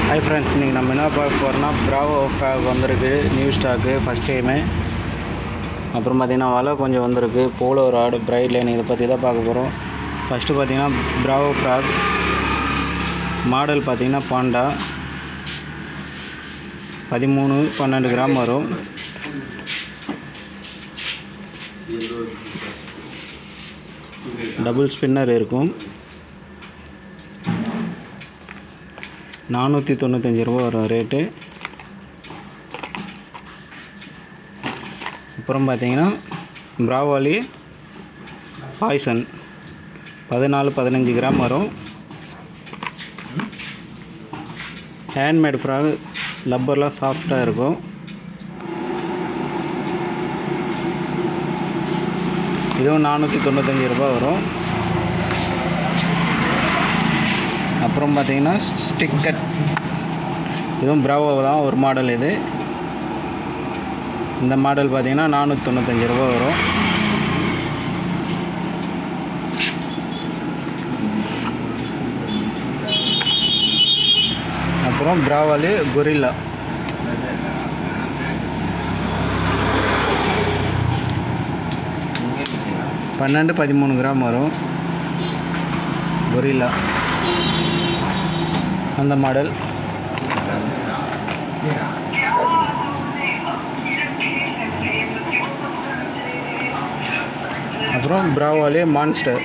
Hi friends, இன்றைக்கி நம்ம என்ன பார்க்க போகிறோம்னா பிராவோ ஃப்ராக் வந்திருக்கு நியூ ஸ்டாக்கு ஃபஸ்ட் டைமு. அப்புறம் பார்த்திங்கன்னா வலை கொஞ்சம் வந்திருக்கு, போலோ ராடு, பிரைட் லைன், இதை பற்றி தான் பார்க்க போகிறோம். ஃபஸ்ட்டு பார்த்திங்கன்னா பிராவோ ஃப்ராக் மாடல் பார்த்திங்கன்னா பாண்டா 13-12 கிராம் வரும். டபுள் ஸ்பின்னர் இருக்கும். 495 ரூபா வரும் ரேட்டு. அப்புறம் பார்த்தீங்கன்னா பிராவோலி பாய்சன் 14-15 கிராம் வரும். ஹேண்ட்மேட் ஃப்ராக், லப்பர்லாம் சாஃப்டாக இருக்கும். இதுவும் 495 ரூபா வரும். அப்புறம் பார்த்தீங்கன்னா ஸ்டிக்கட், இதுவும் பிராவோ தான் ஒரு மாடல். இந்த மாடல் பார்த்தீங்கன்னா 495 ரூபா வரும். அப்புறம் பிராவோலி கொரில்லா 12-13 கிராம் வரும். கொரில்லா அந்த மாடல். அப்புறம் பிராவோலி மான்ஸ்டர்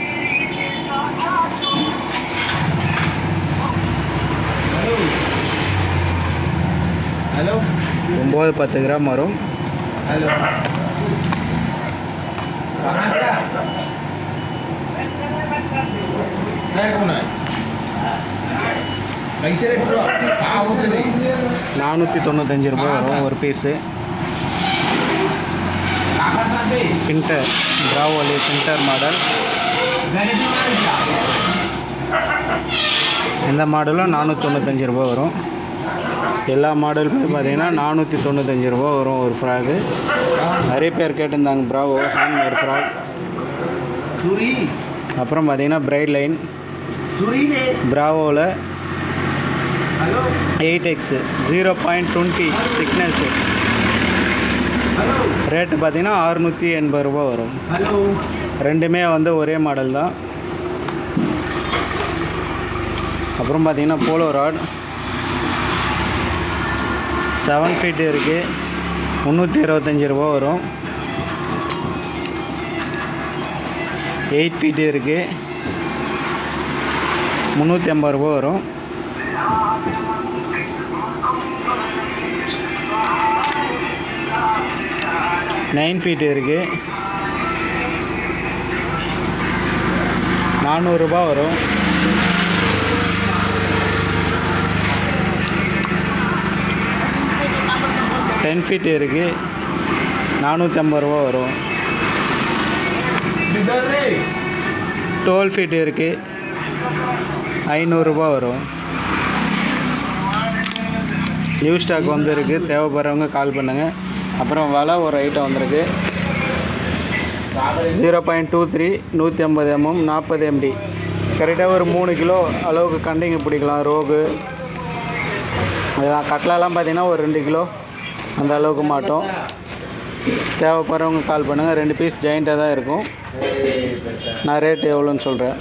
9-10 கிராம் வரும். $495 ரூபா வரும் ஒரு பீஸு. ஃபின்டர், பிராவோலி ஃபின்டர் மாடல். இந்த மாடலும் 495 ரூபா வரும். எல்லா மாடலுமே பார்த்தீங்கன்னா 495 ரூபா வரும் ஒரு ஃப்ராகு. நிறைய பேர் கேட்டிருந்தாங்க பிராவோ ஹேண்ட்மேட் ஃப்ராக். அப்புறம் பார்த்தீங்கன்னா பிரைட் லைன் பிராவோவில் 8X 0.20 திக்னஸ்ஸு. ரேட்டு பார்த்தீங்கன்னா 680 ரூபா வரும். ரெண்டுமே ஒரே மாடல் தான். அப்புறம் பார்த்தீங்கன்னா போலோ ராட் 7 ஃபீட் இருக்குது, 325 ரூபா வரும். 8 ஃபீட் இருக்குது, 350 ரூபா வரும். 9 ஃபீட் இருக்குது, 400 ரூபா வரும். 10 ஃபீட் இருக்குது, 450 ரூபா வரும். 12 ஃபீட் இருக்குது, 500 ரூபா வரும். நியூ ஸ்டாக் வந்துருக்கு, தேவைப்படுறவங்க கால் பண்ணுங்கள். அப்புறம் வலை ஒரு ஐட்டம் வந்திருக்கு, 0.23 150 mm 40 MD. கரெக்டாக ஒரு 3 கிலோ அளவுக்கு கண்டிங்க பிடிக்கலாம். ரோகு அதெல்லாம் கட்லாலாம் பார்த்தீங்கன்னா ஒரு 2 கிலோ அந்த அளவுக்கு மாட்டோம். தேவைப்படுறவங்க கால் பண்ணுங்கள். 2 பீஸ் ஜாயிண்ட்டாக தான் இருக்கும். நான் ரேட்டு எவ்வளோன்னு சொல்கிறேன்.